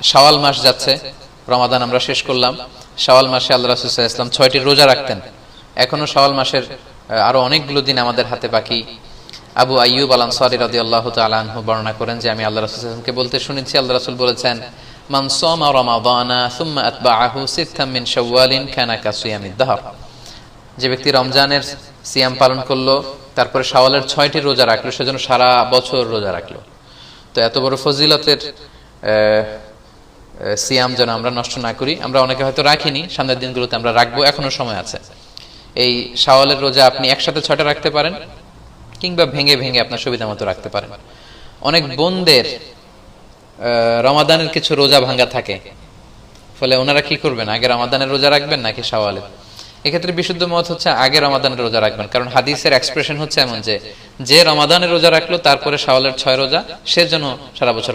শাওয়াল মাস যাচ্ছে, রমাদান আমরা শেষ করলাম। শাওয়াল মাসে আল্লাহ রাসূল সাল্লাল্লাহু আলাইহি ওয়াসাল্লাম 6টি রোজা রাখতেন। এখনো শাওয়াল মাসের আরো অনেকগুলো দিন আমাদের হাতে বাকি। আবু আইয়ুব আল আনসারী রাদিয়াল্লাহু তাআলা আনহু বর্ণনা করেন যে আমি আল্লাহ রাসূল সাল্লাল্লাহু আলাইহি ওয়াসাল্লামকে বলতে শুনেছি, আল্লাহ রাসূল বলেছেন, মান সামা রমাদানা সুম্মা আতবাআহু সিত্তাম মিন শাওয়ালিন কানা কাসিয়ামিদ দাহর। যে ব্যক্তি রমজানের সিয়াম পালন করলো, তারপরে শাওয়ালের 6টি রোজা রাখলো, সেজন্য সারা বছর রোজা রাখলো। তো এত বড় ফজিলতের সিয়াম যেন আমরা নষ্ট না করি। আমরা অনেকে হয়তো রাখিনি, সামনের দিনগুলোতে আমরা রাখবো, এখনো সময় আছে। এই শাওয়ালের রোজা আপনি একসাথে 6টা রাখতে পারেন, কিংবা ভেঙে ভেঙে আপনার সুবিধা মতো রাখতে পারেন। অনেক বোনদের রমাদানের কিছু রোজা ভাঙ্গা থাকে, ফলে ওনারা কি করবেন, আগে রমাদানের রোজা রাখবেন নাকি শাওয়ালের? এক্ষেত্রে বিশুদ্ধ মত হচ্ছে আগে রমাদানের রোজা রাখবেন, কারণ হাদিসের এক্সপ্রেশন হচ্ছে এমন যে রমাদানের রোজা রাখলো তারপরে শাওয়ালের 6 রোজা, সে যেন সারা বছর